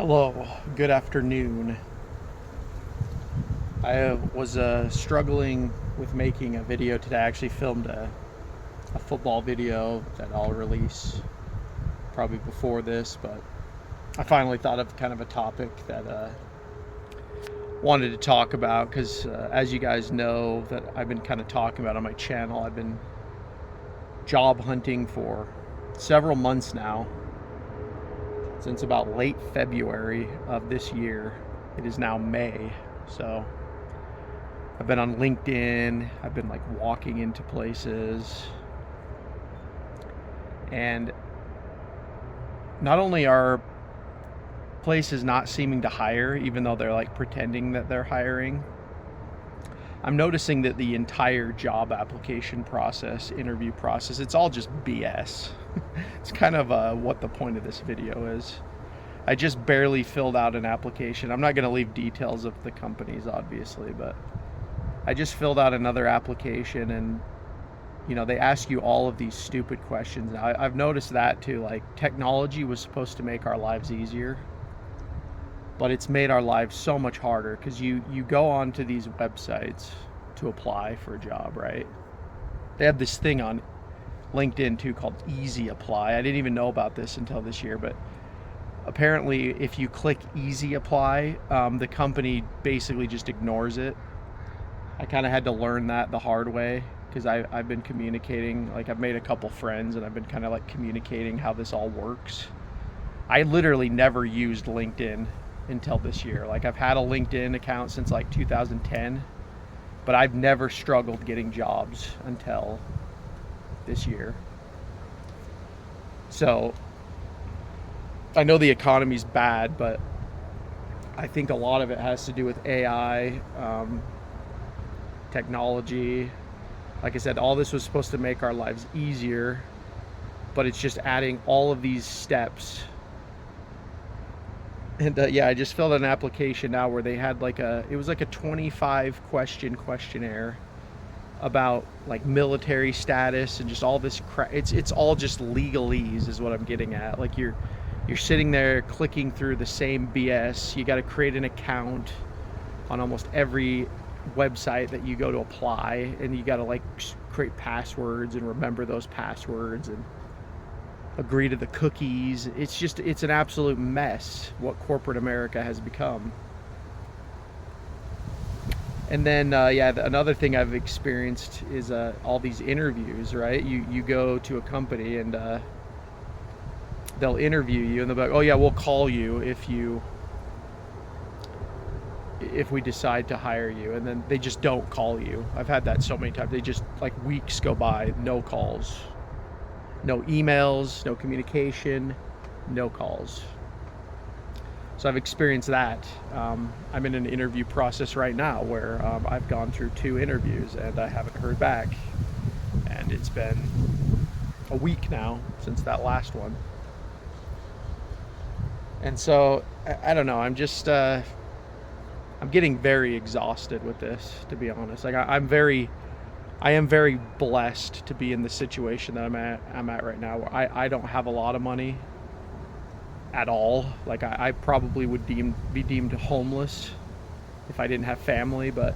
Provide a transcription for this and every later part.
Hello, good afternoon. I was struggling with making a video today. I actually filmed a football video that I'll release probably before this, but I finally thought of kind of a topic that wanted to talk about because as you guys know that I've been kind of talking about on my channel, I've been job hunting for several months now, since about late February of this year. It is now May, so I've been on LinkedIn, I've been like walking into places, and not only are places not seeming to hire, even though they're like pretending that they're hiring, I'm noticing that the entire job application process, interview process, it's all just BS. It's kind of what the point of this video is. I just barely filled out an application. I'm not going to leave details of the companies, obviously, but I just filled out another application, and they ask you all of these stupid questions. Now, I've noticed that too. Like, technology was supposed to make our lives easier, but it's made our lives so much harder because you go onto these websites to apply for a job, right? They have this thing on LinkedIn too called Easy Apply. I didn't even know about this until this year, but apparently if you click Easy Apply, the company basically just ignores it. I kind of had to learn that the hard way because I've been communicating, like I've made a couple friends and I've been kind of like communicating how this all works. I literally never used LinkedIn until this year. Like, I've had a LinkedIn account since like 2010, but I've never struggled getting jobs until this year. So I know the economy's bad, but I think a lot of it has to do with AI, technology. Like I said, all this was supposed to make our lives easier, but it's just adding all of these steps. And yeah, I just filled out an application now where they had it was like a 25 question questionnaire about like military status and just all this crap. It's all just legalese is what I'm getting at. Like, you're sitting there clicking through the same BS. You got to create an account on almost every website that you go to apply, and you got to like create passwords and remember those passwords and agree to the cookies. It's an absolute mess what corporate America has become. And then another thing I've experienced is all these interviews, right? You go to a company and they'll interview you and they'll be like, oh yeah, we'll call you if we decide to hire you, and then they just don't call you. I've had that so many times. They just, like, weeks go by, no calls, no emails, no communication, no calls. So I've experienced that. I'm in an interview process right now where I've gone through 2 interviews and I haven't heard back, and it's been a week now since that last one. And so I don't know, I'm just I'm getting very exhausted with this, to be honest. Like, I am very blessed to be in the situation that I'm at right now, where I don't have a lot of money at all. Like, I probably would be deemed homeless if I didn't have family, but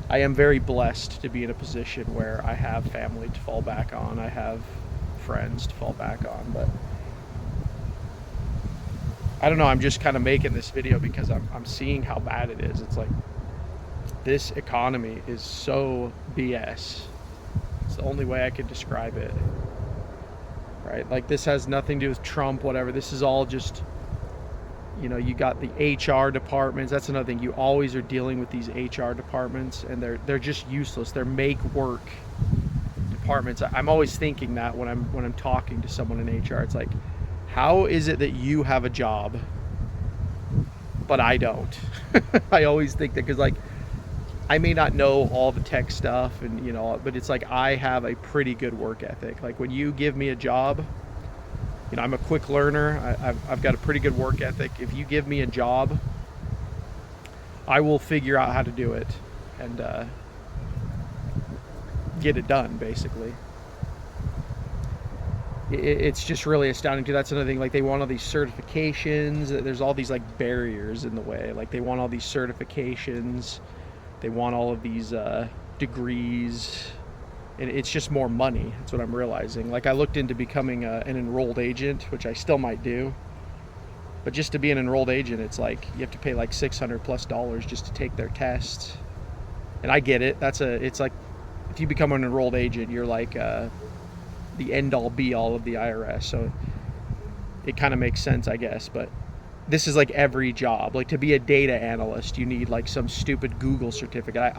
I am very blessed to be in a position where I have family to fall back on. I have friends to fall back on, but I don't know, I'm just kind of making this video because I'm seeing how bad it is. It's like, this economy is so BS. It's the only way I could describe it, right? Like, this has nothing to do with Trump, whatever. This is all just, you got the HR departments. That's another thing. You always are dealing with these HR departments, and they're just useless. They're make work departments. I'm always thinking that when I'm talking to someone in HR. It's like, how is it that you have a job, but I don't? I always think that, because, like, I may not know all the tech stuff, and but it's like, I have a pretty good work ethic. Like, when you give me a job, I'm a quick learner. I've got a pretty good work ethic. If you give me a job, I will figure out how to do it and get it done, basically. it's just really astounding too. That's another thing. Like, they want all these certifications. There's all these like barriers in the way. Like, they want all these certifications. They want all of these degrees. And it's just more money. That's what I'm realizing. Like, I looked into becoming an enrolled agent, which I still might do. But just to be an enrolled agent, it's like you have to pay like $600+ just to take their tests. And I get it. It's like, if you become an enrolled agent, you're like the end all be all of the IRS. So it kind of makes sense, I guess. But this is like every job. Like, to be a data analyst, you need like some stupid Google certificate.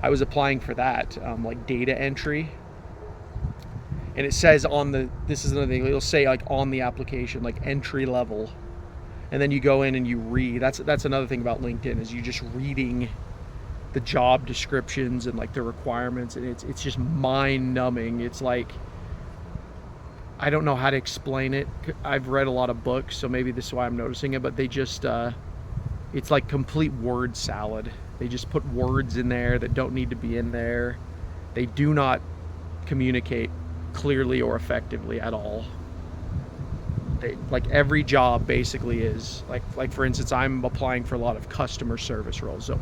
I was applying for that, like data entry. And it says this is another thing, it'll say like on the application, like entry level. And then you go in and you read. That's another thing about LinkedIn, is you just reading the job descriptions and like the requirements, and it's just mind numbing. It's like, I don't know how to explain it. I've read a lot of books, so maybe this is why I'm noticing it, but they just it's like complete word salad. They just put words in there that don't need to be in there. They do not communicate clearly or effectively at all. Like, every job basically is like for instance, I'm applying for a lot of customer service roles. So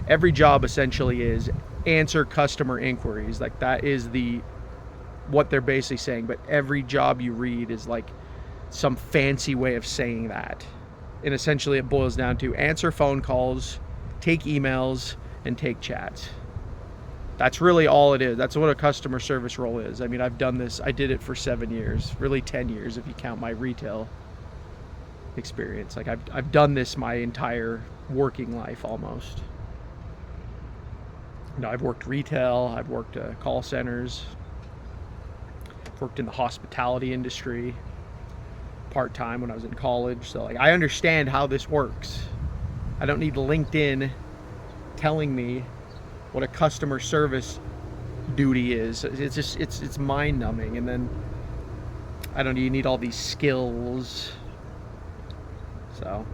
every job essentially is answer customer inquiries. Like, that is what they're basically saying. But every job you read is like some fancy way of saying that. And essentially it boils down to answer phone calls, take emails, and take chats. That's really all it is. That's what a customer service role is. I mean, I've done this. I did it for 7 years, really 10 years if you count my retail experience. Like, I've done this my entire working life almost. You know, I've worked retail, I've worked call centers, I've worked in the hospitality industry part-time when I was in college. So like, I understand how this works. I don't need LinkedIn telling me what a customer service duty is. It's just, it's mind numbing. And then, I don't know, you need all these skills. So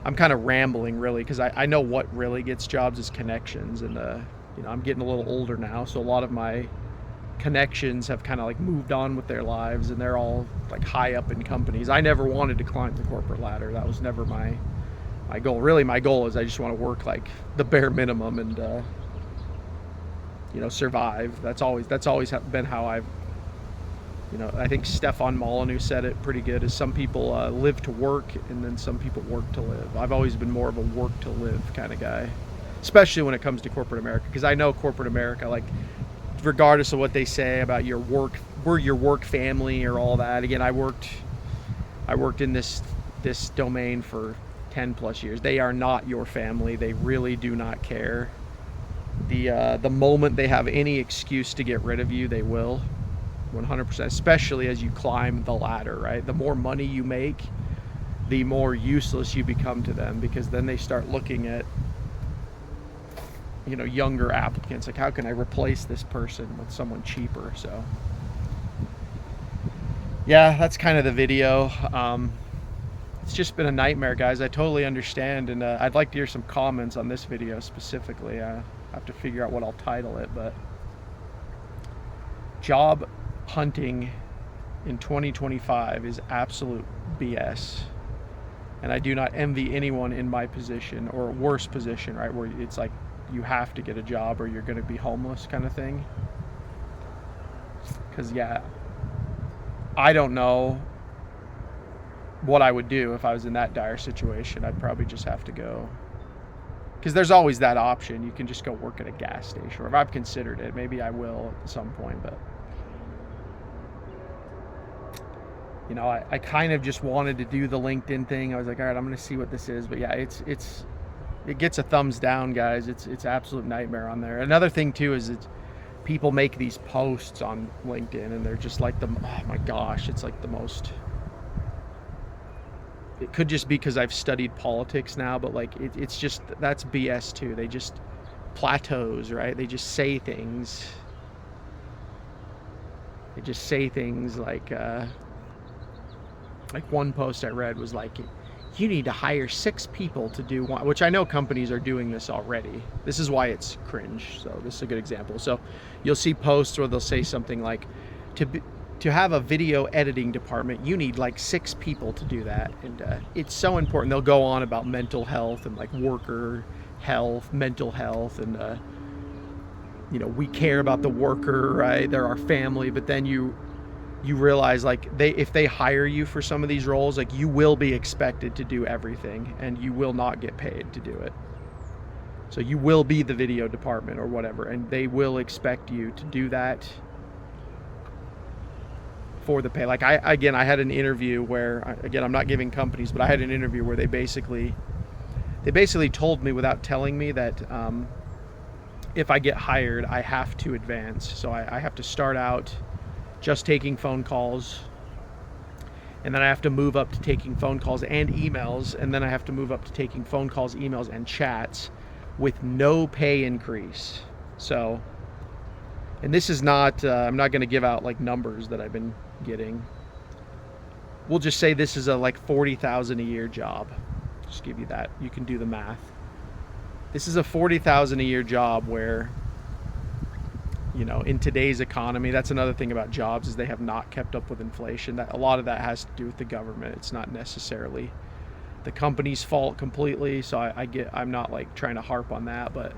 I'm kind of rambling really, because I know what really gets jobs is connections. And you know, I'm getting a little older now, so a lot of my connections have kind of like moved on with their lives, and they're all like high up in companies. I never wanted to climb the corporate ladder. That was never my goal. Really, my goal is I just want to work like the bare minimum and you know, survive. That's always been how I've, you know, I think Stefan Molyneux said it pretty good, is some people live to work, and then some people work to live. I've always been more of a work to live kind of guy, especially when it comes to corporate America, because I know corporate America, like, regardless of what they say about your work, we're your work family or all that. Again, I worked in this domain for 10+ years. They are not your family. They really do not care. The moment they have any excuse to get rid of you, they will, 100%, especially as you climb the ladder, right? The more money you make, the more useless you become to them, because then they start looking at, you know, younger applicants, like, how can I replace this person with someone cheaper? So yeah, that's kind of the video. It's just been a nightmare, guys. I totally understand, and I'd like to hear some comments on this video specifically. I have to figure out what I'll title it, but job hunting in 2025 is absolute BS. And I do not envy anyone in my position, or worse position, right, where it's like you have to get a job or you're going to be homeless kind of thing. Because yeah, I don't know what I would do if I was in that dire situation. I'd probably just have to go, because there's always that option. You can just go work at a gas station, or if I've considered it, maybe I will at some point. But you know, I kind of just wanted to do the LinkedIn thing. I was like, all right, I'm going to see what this is. But yeah, it gets a thumbs down, guys. It's absolute nightmare on there. Another thing too is people make these posts on LinkedIn, and they're just like oh my gosh, it's like the most. It could just be because I've studied politics now, but like it's just, that's BS too. They just plateaus, right? They just say things. They just say things like one post I read was like, you need to hire 6 people to do one, which I know companies are doing this already. This is why it's cringe. So this is a good example. So you'll see posts where they'll say something like, to have a video editing department, you need like 6 people to do that, and it's so important. They'll go on about mental health and like worker health, mental health, and you know, we care about the worker, right? They're our family. But then you realize, like, if they hire you for some of these roles, like, you will be expected to do everything, and you will not get paid to do it. So you will be the video department or whatever, and they will expect you to do that for the pay. Like, I had an interview where, again, I'm not giving companies, but I had an interview where they basically told me without telling me that if I get hired, I have to advance. So I have to start out just taking phone calls, and then I have to move up to taking phone calls and emails, and then I have to move up to taking phone calls, emails, and chats with no pay increase. So, and this is not, I'm not going to give out like numbers that I've been getting. We'll just say this is a like $40,000 a year job. Just give you that. You can do the math. This is a $40,000 a year job where, you know, in today's economy, that's another thing about jobs, is they have not kept up with inflation. That a lot of that has to do with the government. It's not necessarily the company's fault completely. So I'm not like trying to harp on that, but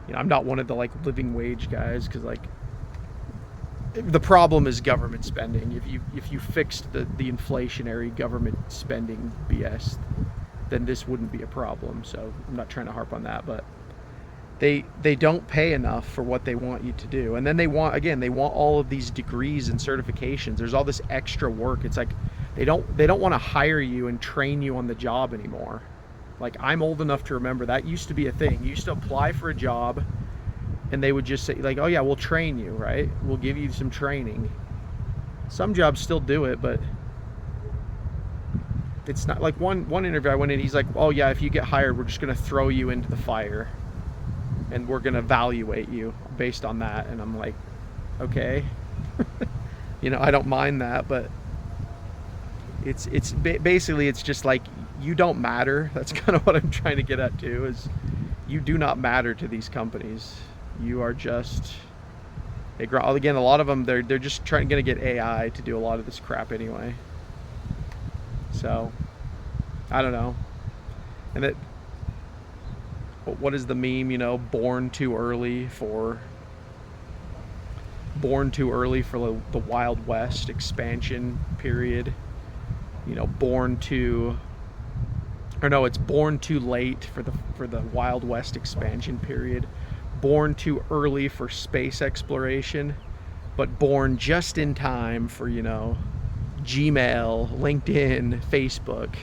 you know, I'm not one of the like living wage guys, because like the problem is government spending. If you fixed the inflationary government spending BS, then this wouldn't be a problem. So I'm not trying to harp on that, but they don't pay enough for what they want you to do. And then they want all of these degrees and certifications. There's all this extra work. It's like they don't want to hire you and train you on the job anymore. Like, I'm old enough to remember that used to be a thing. You used to apply for a job and they would just say like, oh yeah, we'll train you, right? We'll give you some training. Some jobs still do it, but it's not like one interview I went in, he's like, oh yeah, if you get hired, we're just going to throw you into the fire and we're going to evaluate you based on that. And I'm like, okay. You know, I don't mind that, but it's basically, it's just like, you don't matter. That's kind of what I'm trying to get at too, is you do not matter to these companies. You are just, again, a lot of them, they're just going to get AI to do a lot of this crap anyway. So, I don't know. And that, what is the meme, you know, born too early for the Wild West expansion period. You know, born too late for the Wild West expansion period. Born too early for space exploration, but born just in time for, you know, Gmail, LinkedIn, Facebook.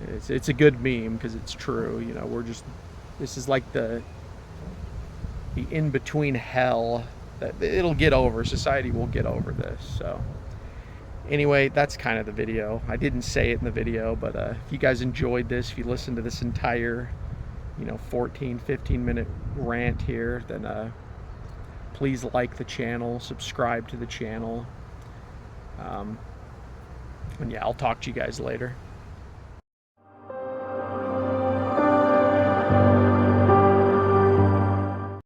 It's a good meme because it's true. You know, this is like the in-between hell that it'll get over. Society will get over this. So anyway, that's kind of the video. I didn't say it in the video, but if you guys enjoyed this, if you listened to this entire, you know, 15 minute rant here, then please like the channel, subscribe to the channel. And yeah, I'll talk to you guys later.